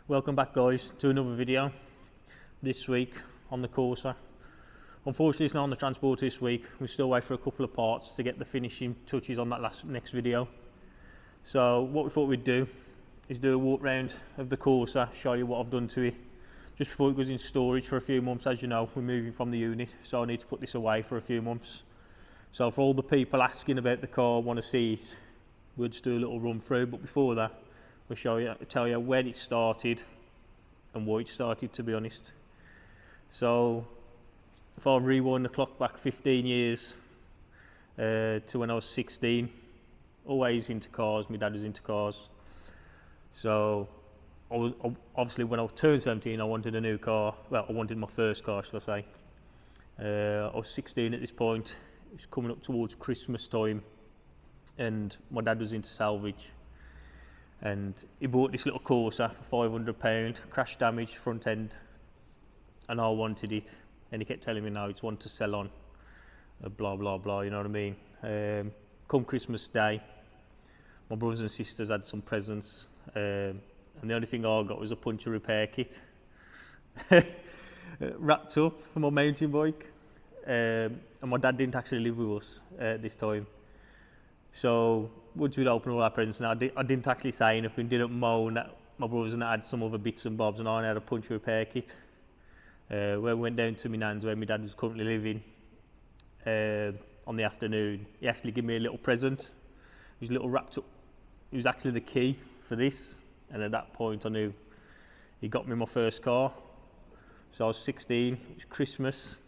Welcome back guys to another video this week on the Corsa. Unfortunately it's not on the transport this week. We still wait for a couple of parts to get the finishing touches on that next video. So what we thought we'd do is do a walk round of the Corsa, show you what I've done to it just before it goes in storage for a few months. As you know, we're moving from the unit, so I need to put this away for a few months. So for all the people asking about the car, want to see it, we'll just do a little run through, but before that we'll tell you when it started and why it started, to be honest. So if I rewind the clock back 15 years to when I was 16, always into cars, my dad was into cars. So obviously when I turned 17 I wanted a new car, well I wanted my first car should I say. I was 16 at this point, it was coming up towards Christmas time and my dad was into Salvage. And he bought this little Corsa for £500, crash damaged front end, and I wanted it. And he kept telling me, no, it's one to sell on, blah, blah, blah, you know what I mean? Come Christmas Day, my brothers and sisters had some presents, and the only thing I got was a puncture repair kit, wrapped up for my mountain bike. And my dad didn't actually live with us this time. So once we'd opened all our presents, and I didn't actually say anything, didn't moan that my brothers and I had some other bits and bobs, and I only had a puncture repair kit. When we went down to my nan's where my dad was currently living on the afternoon, he actually gave me a little present. It was a little wrapped up, it was actually the key for this, and at that point I knew he got me my first car. So I was 16, it was Christmas.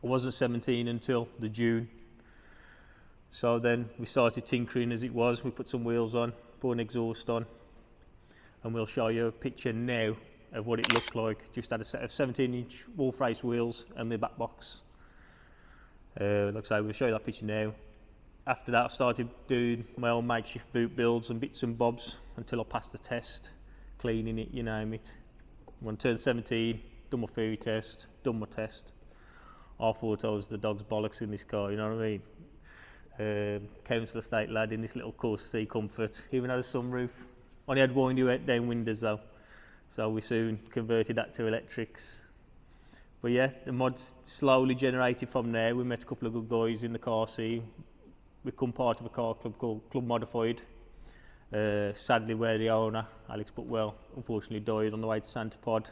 I wasn't 17 until the June. So then we started tinkering as it was. We put some wheels on, put an exhaust on, and we'll show you a picture now of what it looked like. Just had a set of 17-inch Wolf Race wheels and the back box. Like I say, we'll show you that picture now. After that I started doing my own makeshift boot builds and bits and bobs until I passed the test, cleaning it, you name it. When I turned 17, done my theory test, done my test. I thought I was the dog's bollocks in this car, you know what I mean? Council estate lad in this little Corsa C Comfort, even had a sunroof. Only had windy down windows though, so we soon converted that to electrics. But yeah, the mods slowly generated from there. We met a couple of good guys in the car scene. We become part of a car club called Club Modified. Sadly where the owner, Alex Butwell, unfortunately died on the way to Santa Pod.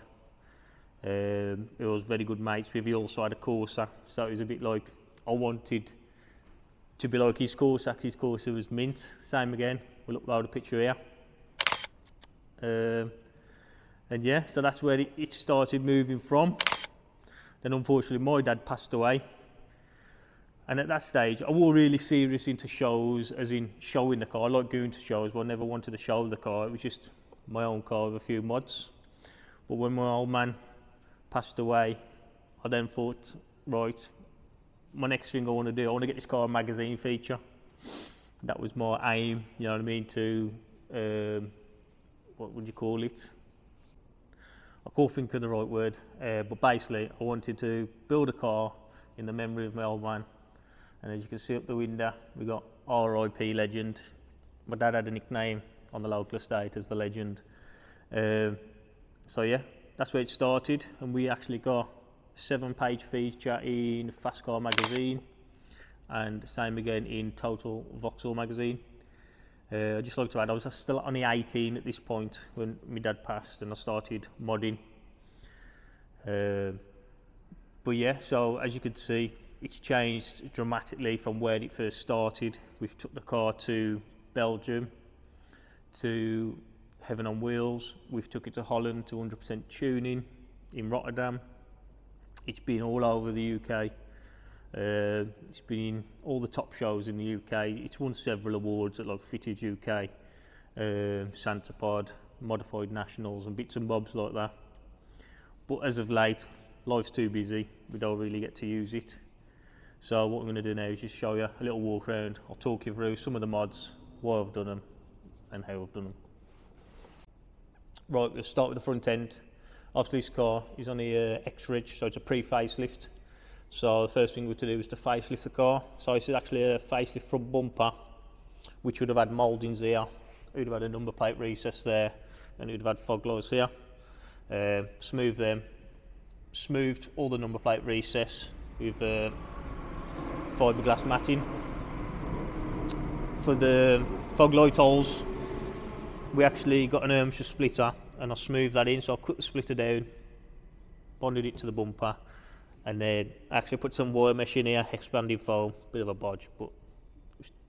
It was very good mates with. He also had a Corsa, so it was a bit like I wanted to be like his Corsa. His Corsa was mint, same again. We'll upload a picture here. And yeah, so that's where it started moving from. Then unfortunately my dad passed away. And at that stage, I was really serious into shows, as in showing the car. I like going to shows, but I never wanted to show the car. It was just my own car with a few mods. But when my old man passed away, I then thought, right, my next thing I want to do, I want to get this car a magazine feature. That was my aim, you know what I mean, to, what would you call it? I can't think of the right word, but basically I wanted to build a car in the memory of my old man. And as you can see up the window, we got RIP Legend. My dad had a nickname on the local estate as the Legend. So yeah, that's where it started, and we actually got a 7-page feature in Fast Car magazine, and same again in Total Vauxhall magazine. I'd just like to add, I was still only 18 at this point when my dad passed, and I started modding. But yeah, so as you can see, it's changed dramatically from when it first started. We've took the car to Belgium, to Heaven on Wheels. We've took it to Holland to 100% tuning in Rotterdam. It's been all over the UK. It's been in all the top shows in the UK. It's won several awards at like Fitted UK, Santa Pod, Modified Nationals and bits and bobs like that. But as of late, life's too busy. We don't really get to use it. So what I'm going to do now is just show you a little walk around. I'll talk you through some of the mods, why I've done them and how I've done them. Right, we'll start with the front end. Obviously this car is on the X-Reg, so it's a pre-facelift. So the first thing we had to do was to facelift the car. So this is actually a facelift front bumper, which would have had mouldings here. It would have had a number plate recess there, and it would have had fog lights here. Smooth them, smoothed all the number plate recess with fiberglass matting. For the fog light holes, we actually got an Ermshire splitter, and I smoothed that in, so I cut the splitter down, bonded it to the bumper, and then actually put some wire mesh in here, expanded foam, bit of a bodge, but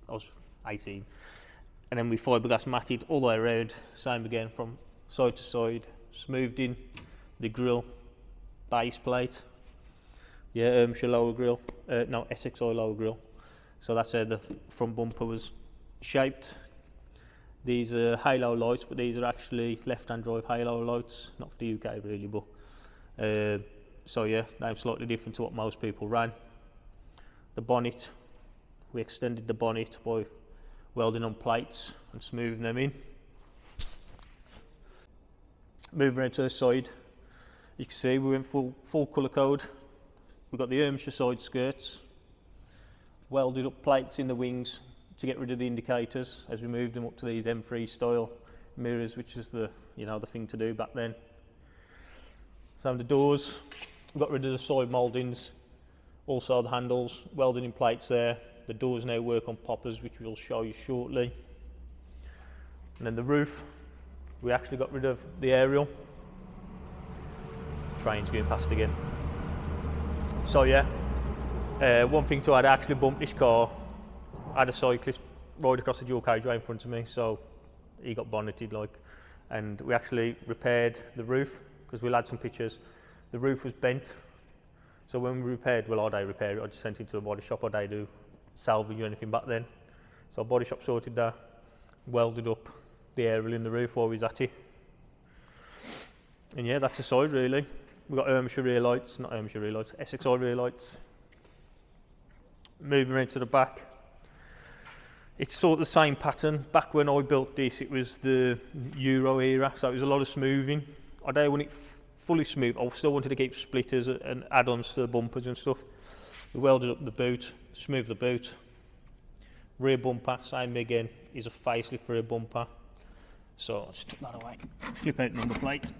I was 18. And then we fiberglass matted all the way around, same again from side to side, smoothed in the grille base plate. Yeah, Ermshire lower grille, no, SXI lower grille. So that's how the front bumper was shaped. These are halo lights, but these are actually left-hand drive halo lights, not for the UK really, but so yeah, they're slightly different to what most people ran. The bonnet, we extended the bonnet by welding on plates and smoothing them in. Moving around to the side, you can see we went full colour code. We've got the Ermshire side skirts, welded up plates in the wings to get rid of the indicators as we moved them up to these M3 style mirrors, which is the the thing to do back then. So the doors, we got rid of the side mouldings, also the handles, welded in plates there. The doors now work on poppers, which we'll show you shortly. And then the roof, we actually got rid of the aerial. Trains going past again. So yeah, one thing to add, I actually bumped this car. I had a cyclist ride across the dual carriageway in front of me, so he got bonneted and we actually repaired the roof, because we'll add some pictures. The roof was bent, so when we repaired, well, I'd repair it, I just sent it to a body shop, I'd do salvage or anything back then. So body shop sorted that, welded up the aerial in the roof while we was at it. And yeah, that's the side really. We've got Ermshire rear lights, not Ermshire rear lights, SXI rear lights. Moving around to the back, it's sort of the same pattern. Back when I built this, it was the Euro era, so it was a lot of smoothing. I don't want it fully smooth, I still wanted to keep splitters and add-ons to the bumpers and stuff. We welded up the boot, smoothed the boot. Rear bumper, same again, is a facelift rear bumper. So I just took that away, flip out number plate.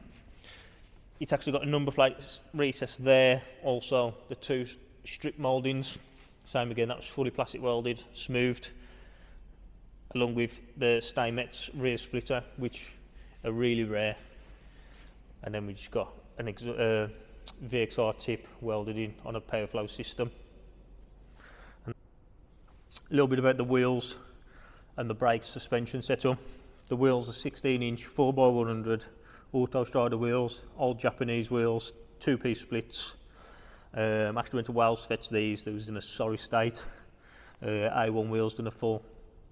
It's actually got a number plate recess there, also the two strip mouldings. Same again, that was fully plastic welded, smoothed, along with the Steinmetz rear splitter, which are really rare. And then we just got an VXR tip welded in on a power flow system. And a little bit about the wheels and the brake suspension setup. The wheels are 16-inch 4x100 Autostrada wheels, old Japanese wheels, two-piece splits. Actually went to Wales to fetch these, they was in a sorry state. A1 wheels done a full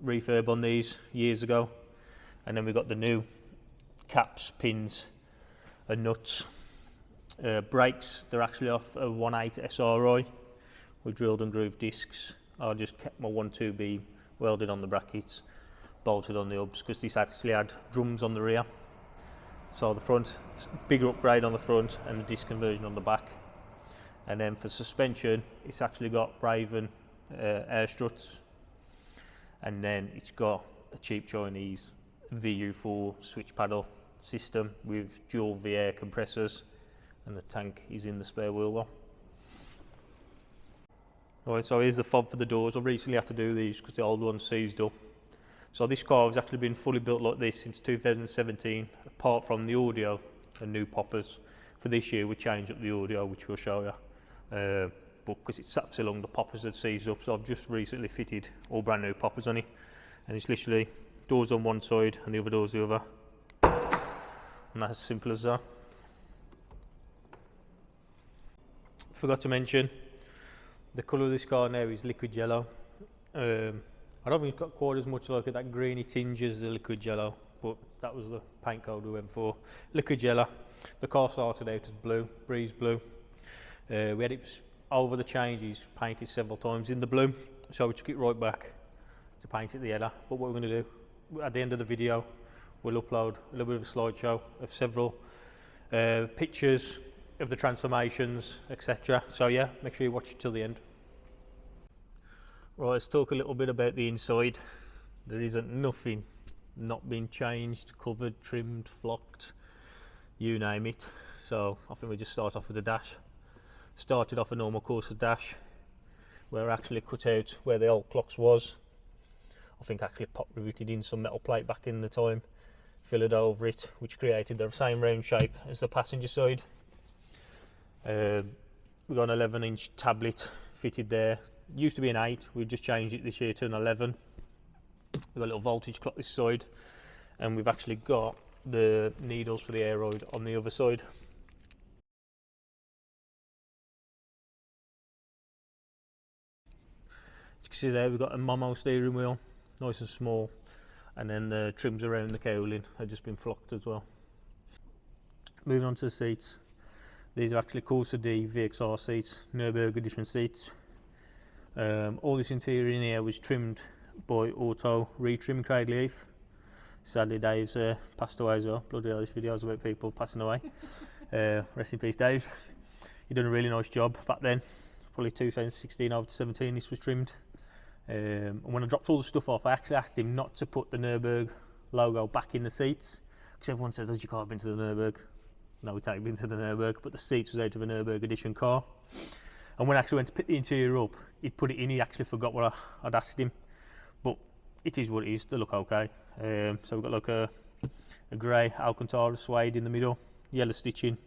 refurb on these years ago. And then we got the new caps, pins and nuts. Brakes, they're actually off a 1.8 SRI with drilled and grooved discs. I just kept my 1.2B welded on the brackets, bolted on the hubs, because this actually had drums on the rear. So the front, bigger upgrade on the front and the disc conversion on the back. And then for suspension, it's actually got Braven air struts, and then it's got a cheap Chinese VU4 switch paddle system with dual V-air compressors, and the tank is in the spare wheel well. Alright, so here's the fob for the doors. I recently had to do these because the old ones seized up. So this car has actually been fully built like this since 2017, apart from the audio and new poppers. For this year we changed up the audio, which we'll show you. But because it sat so long, the poppers had seized up, so I've just recently fitted all brand new poppers on it. And it's literally doors on one side and the other doors the other. And that's as simple as that. Forgot to mention, the colour of this car now is liquid yellow. I don't think it's got quite as much like that greeny tinge as the liquid yellow, but that was the paint code we went for. Liquid yellow. The car started out as blue, breeze blue. We had it over the changes painted several times in the blue, so we took it right back to paint it the yellow. But what we're going to do, at the end of the video, we'll upload a little bit of a slideshow of several pictures of the transformations, etc. So yeah, make sure you watch it till the end. Right, let's talk a little bit about the inside. There isn't nothing not been changed, covered, trimmed, flocked, you name it. So I think we just start off with the dash. Started off a normal Corsa dash, where I actually cut out where the old clocks was. I think actually pop riveted in some metal plate back in the time, filled over it, which created the same round shape as the passenger side. We got an 11-inch tablet fitted there. Used to be an 8, we've just changed it this year to an 11. We've got a little voltage clock this side, and we've actually got the needles for the aeroid on the other side. As you can see there, we've got a Momo steering wheel, nice and small, and then the trims around the cowling have just been flocked as well. Moving on to the seats. These are actually Corsa D VXR seats, Nürburgring edition seats. All this interior in here was trimmed by Auto Retrim Craig Leaf. Sadly, Dave's passed away as well. Bloody hell, this video's about people passing away. Rest in peace, Dave. He done a really nice job back then. Probably 2016 over to 17 this was trimmed. And when I dropped all the stuff off, I actually asked him not to put the Nürburgring logo back in the seats, because everyone says, oh, you can't have been to the Nürburgring. No, we take been to the Nürburgring, but the seats was out of a Nürburgring edition car. And when I actually went to pick the interior up, he'd put it in, he actually forgot what I'd asked him. But it is what it is, they look okay. So we've got like a grey Alcantara suede in the middle, yellow stitching.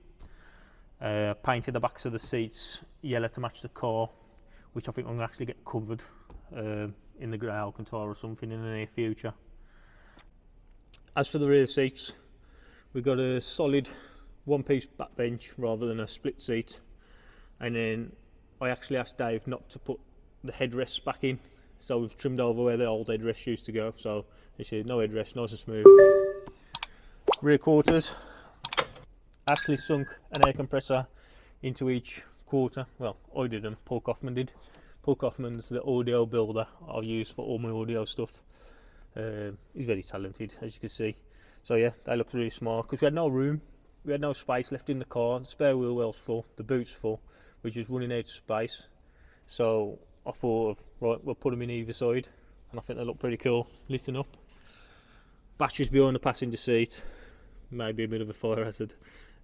Painted the backs of the seats yellow to match the car, which I think I'm going to actually get covered in the grey Alcantara or something in the near future. As for the rear seats, we've got a solid one-piece back bench rather than a split seat, and then I actually asked Dave not to put the headrests back in, so we've trimmed over where the old headrests used to go, so you see no headrest, nice and smooth. Rear quarters, actually sunk an air compressor into each quarter. Well, I didn't, Paul Kaufman did. Paul Kaufman's the audio builder I've used for all my audio stuff. He's very talented, as you can see. So yeah, they look really smart, because we had no room, we had no space left in the car. The spare wheel well's full, the boot's full, we're just running out of space. So I thought of, right, we'll put them in either side, and I think they look pretty cool, lifting up. Batteries behind the passenger seat, maybe a bit of a fire hazard.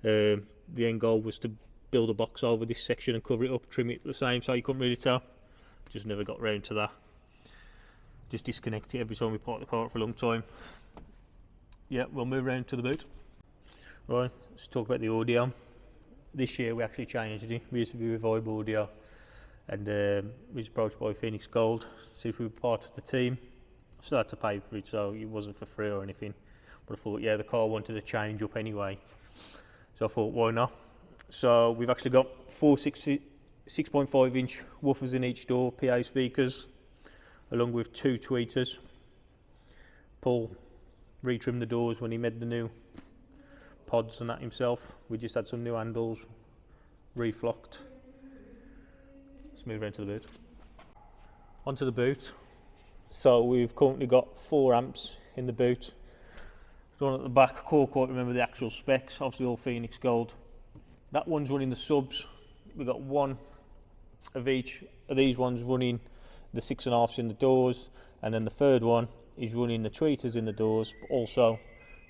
The end goal was to build a box over this section and cover it up, trim it the same so you couldn't really tell. Just never got round to that. Just disconnect it every time we park the car up for a long time. Yeah, we'll move around to the boot. Right, let's talk about the audio. This year we actually changed it. We used to be with Vibe Audio, and we was approached by Phoenix Gold, see if we were part of the team. I still had to pay for it, so it wasn't for free or anything. But I thought, yeah, the car wanted to change up anyway. So I thought, why not? So we've actually got 6.5 inch woofers in each door, PA speakers, along with 2 tweeters. Paul retrimmed the doors when he made the new pods and that himself. We just had some new handles reflocked. Let's move around to the boot. Onto the boot. So we've currently got 4 amps in the boot. The one at the back, I can't remember the actual specs, obviously all Phoenix Gold. That one's running the subs. We've got 1 of each of these ones running the 6.5s in the doors, and then the third one is running the tweeters in the doors, but also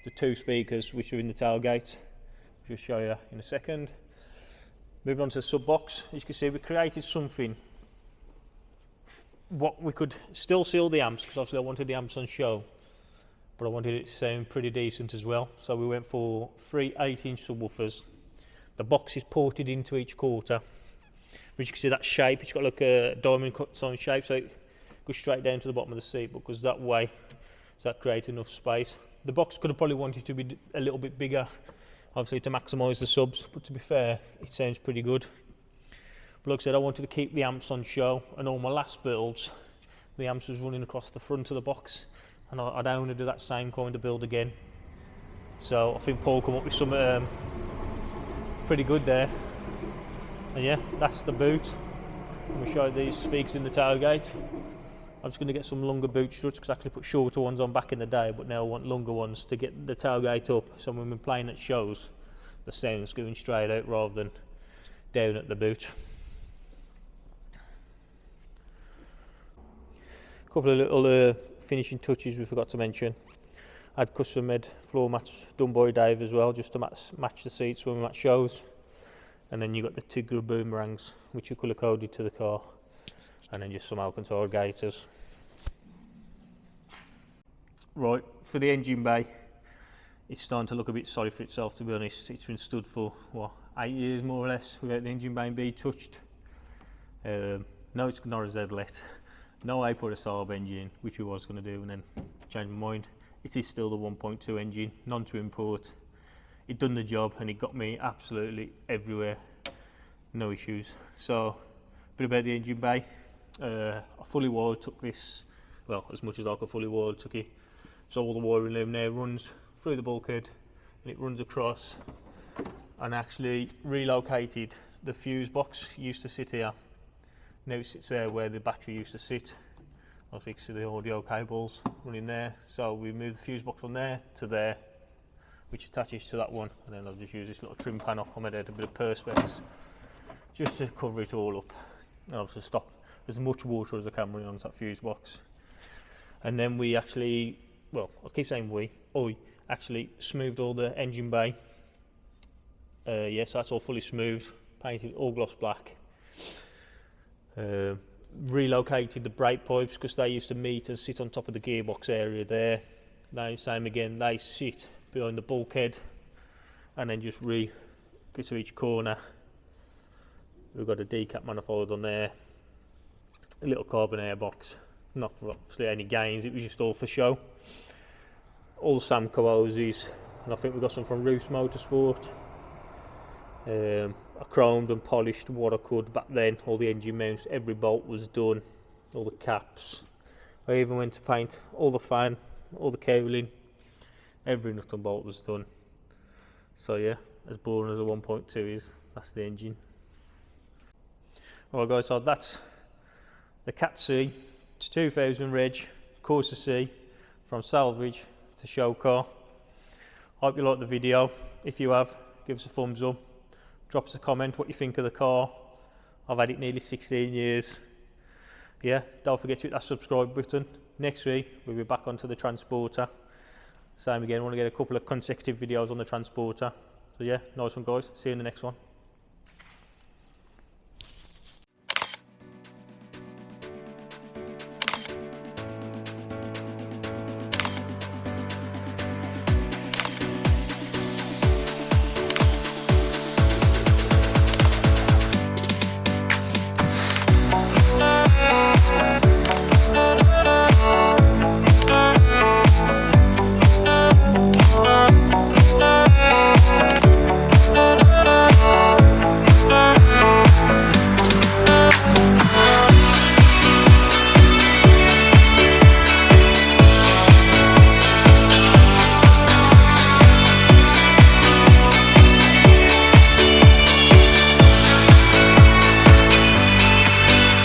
the 2 speakers which are in the tailgate, which I'll show you in a second. Moving on to the sub box, as you can see we created something what we could still seal the amps, because obviously I wanted the amps on show, but I wanted it to sound pretty decent as well. So we went for 3 8-inch subwoofers. The box is ported into each quarter, which you can see that shape, it's got like a diamond cut sign shape, so it goes straight down to the bottom of the seat, but goes that way, so that creates enough space. The box could have probably wanted to be a little bit bigger, obviously to maximise the subs, but to be fair, it sounds pretty good. But like I said, I wanted to keep the amps on show, and all my last builds, the amps was running across the front of the box, and I don't want to do that same kind of build again. So I think Paul come up with some pretty good there. And yeah, that's the boot. I'm going to show you these speakers in the tailgate. I'm just going to get some longer boot struts, because I actually put shorter ones on back in the day, but now I want longer ones to get the tailgate up, so when we're playing at shows, the sound's going straight out rather than down at the boot. A couple of little finishing touches we forgot to mention. Had custom made floor mats done by Dave as well, just to match the seats when we match shows. And then you got the Tigger boomerangs, which are colour coded to the car, and then just some Alcantara gaiters. Right, for the engine bay, it's starting to look a bit sorry for itself, to be honest. It's been stood for, what, 8 years more or less without the engine bay being touched. No, it's not a Z-let. No, I put a Salvage engine in, which we was going to do, and then changed my mind. It is still the 1.2 engine, none to import. It done the job and it got me absolutely everywhere, no issues. So, a bit about the engine bay. I fully wired took this, well, as much as I could fully wired took it. So all the wiring loom now runs through the bulkhead and it runs across, and actually relocated the fuse box. Used to sit here, now it sits there where the battery used to sit. I fixed the audio cables running there, so we moved the fuse box from there to there, which attaches to that one, and then I've just used this little trim panel. I made a bit of perspex just to cover it all up, and obviously stop as much water as I can running onto that fuse box. And then we actually, well, I keep saying I actually smoothed all the engine bay. Yes, that's all fully smooth, painted all gloss black. Relocated the brake pipes because they used to meet and sit on top of the gearbox area there. Now, same again, they sit behind the bulkhead, and then just go to each corner. We've got a decap manifold on there, a little carbon air box, not for obviously any gains, it was just all for show. All the Samco hoses, and I think we got some from Roos Motorsport. I chromed and polished what I could back then. All the engine mounts, every bolt was done, all the caps. I even went to paint all the fan, all the cowling, every nut and bolt was done. So yeah, as boring as a 1.2 is, that's the engine. Alright guys, so that's the Cat C. It's 2000 reg, Corsa C, from Salvage to show car. Hope you liked the video. If you have, give us a thumbs up. Drop us a comment what you think of the car. I've had it nearly 16 years. Yeah, don't forget to hit that subscribe button. Next week, we'll be back onto the Transporter. Same again, I want to get a couple of consecutive videos on the Transporter. So yeah, nice one guys. See you in the next one.